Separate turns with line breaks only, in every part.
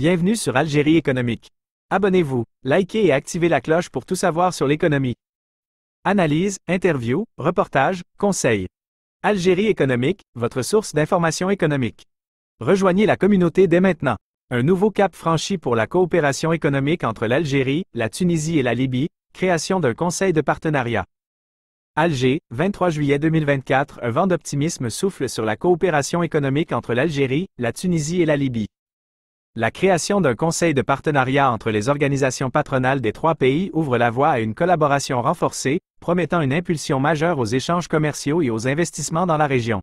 Bienvenue sur Algérie économique. Abonnez-vous, likez et activez la cloche pour tout savoir sur l'économie. Analyse, interview, reportage, conseils. Algérie économique, votre source d'information économique. Rejoignez la communauté dès maintenant. Un nouveau cap franchi pour la coopération économique entre l'Algérie, la Tunisie et la Libye, création d'un conseil de partenariat. Alger, 23 juillet 2024, un vent d'optimisme souffle sur la coopération économique entre l'Algérie, la Tunisie et la Libye. La création d'un conseil de partenariat entre les organisations patronales des trois pays ouvre la voie à une collaboration renforcée, promettant une impulsion majeure aux échanges commerciaux et aux investissements dans la région.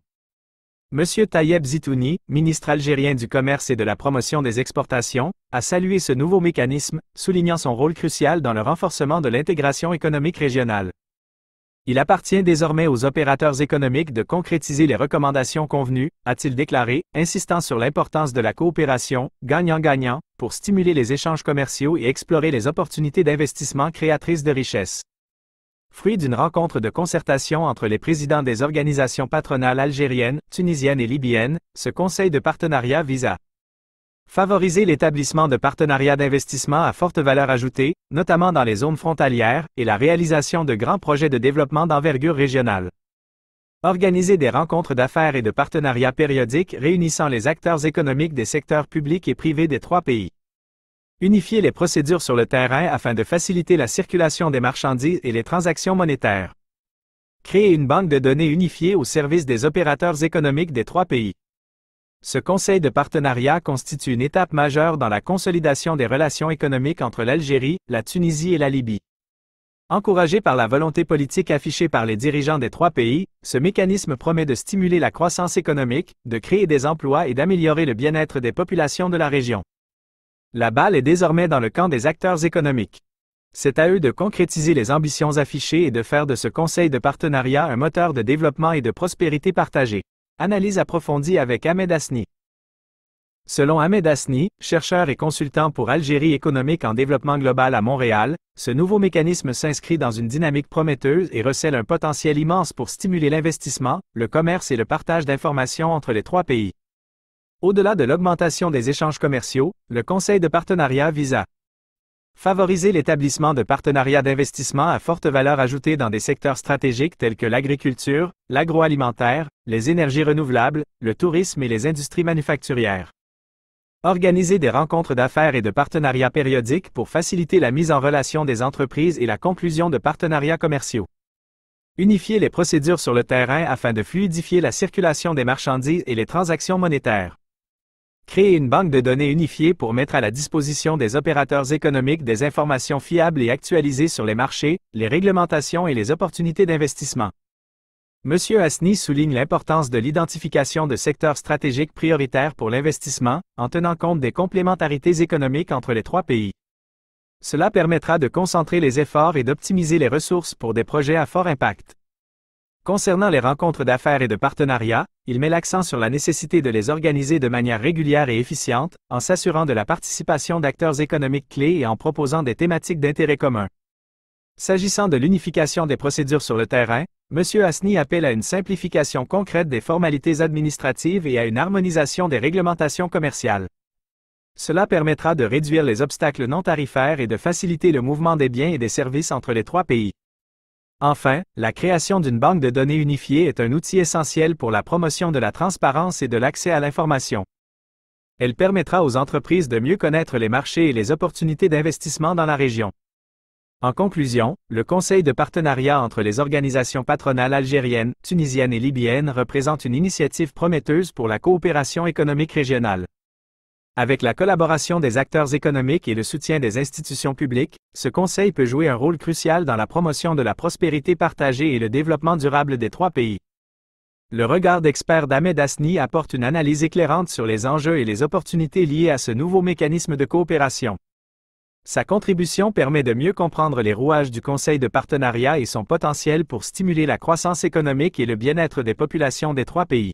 M. Tayeb Zitouni, ministre algérien du Commerce et de la Promotion des Exportations, a salué ce nouveau mécanisme, soulignant son rôle crucial dans le renforcement de l'intégration économique régionale. Il appartient désormais aux opérateurs économiques de concrétiser les recommandations convenues, a-t-il déclaré, insistant sur l'importance de la coopération, gagnant-gagnant, pour stimuler les échanges commerciaux et explorer les opportunités d'investissement créatrices de richesses. Fruit d'une rencontre de concertation entre les présidents des organisations patronales algériennes, tunisiennes et libyennes, ce conseil de partenariat vise à favoriser l'établissement de partenariats d'investissement à forte valeur ajoutée, notamment dans les zones frontalières, et la réalisation de grands projets de développement d'envergure régionale. Organiser des rencontres d'affaires et de partenariats périodiques réunissant les acteurs économiques des secteurs publics et privés des trois pays. Unifier les procédures sur le terrain afin de faciliter la circulation des marchandises et les transactions monétaires. Créer une banque de données unifiée au service des opérateurs économiques des trois pays. Ce conseil de partenariat constitue une étape majeure dans la consolidation des relations économiques entre l'Algérie, la Tunisie et la Libye. Encouragé par la volonté politique affichée par les dirigeants des trois pays, ce mécanisme promet de stimuler la croissance économique, de créer des emplois et d'améliorer le bien-être des populations de la région. La balle est désormais dans le camp des acteurs économiques. C'est à eux de concrétiser les ambitions affichées et de faire de ce conseil de partenariat un moteur de développement et de prospérité partagée. Analyse approfondie avec Ahmed Hasni. Selon Ahmed Hasni, chercheur et consultant pour Algérie économique en développement global à Montréal, ce nouveau mécanisme s'inscrit dans une dynamique prometteuse et recèle un potentiel immense pour stimuler l'investissement, le commerce et le partage d'informations entre les trois pays. Au-delà de l'augmentation des échanges commerciaux, le conseil de partenariat vise à favoriser l'établissement de partenariats d'investissement à forte valeur ajoutée dans des secteurs stratégiques tels que l'agriculture, l'agroalimentaire, les énergies renouvelables, le tourisme et les industries manufacturières. Organiser des rencontres d'affaires et de partenariats périodiques pour faciliter la mise en relation des entreprises et la conclusion de partenariats commerciaux. Unifier les procédures sur le terrain afin de fluidifier la circulation des marchandises et les transactions monétaires. Créer une banque de données unifiée pour mettre à la disposition des opérateurs économiques des informations fiables et actualisées sur les marchés, les réglementations et les opportunités d'investissement. M. Hasni souligne l'importance de l'identification de secteurs stratégiques prioritaires pour l'investissement, en tenant compte des complémentarités économiques entre les trois pays. Cela permettra de concentrer les efforts et d'optimiser les ressources pour des projets à fort impact. Concernant les rencontres d'affaires et de partenariats, il met l'accent sur la nécessité de les organiser de manière régulière et efficiente, en s'assurant de la participation d'acteurs économiques clés et en proposant des thématiques d'intérêt commun. S'agissant de l'unification des procédures sur le terrain, M. Hasni appelle à une simplification concrète des formalités administratives et à une harmonisation des réglementations commerciales. Cela permettra de réduire les obstacles non tarifaires et de faciliter le mouvement des biens et des services entre les trois pays. Enfin, la création d'une banque de données unifiée est un outil essentiel pour la promotion de la transparence et de l'accès à l'information. Elle permettra aux entreprises de mieux connaître les marchés et les opportunités d'investissement dans la région. En conclusion, le conseil de partenariat entre les organisations patronales algériennes, tunisiennes et libyennes représente une initiative prometteuse pour la coopération économique régionale. Avec la collaboration des acteurs économiques et le soutien des institutions publiques, ce conseil peut jouer un rôle crucial dans la promotion de la prospérité partagée et le développement durable des trois pays. Le regard d'expert d'Ahmed Hasni apporte une analyse éclairante sur les enjeux et les opportunités liées à ce nouveau mécanisme de coopération. Sa contribution permet de mieux comprendre les rouages du conseil de partenariat et son potentiel pour stimuler la croissance économique et le bien-être des populations des trois pays.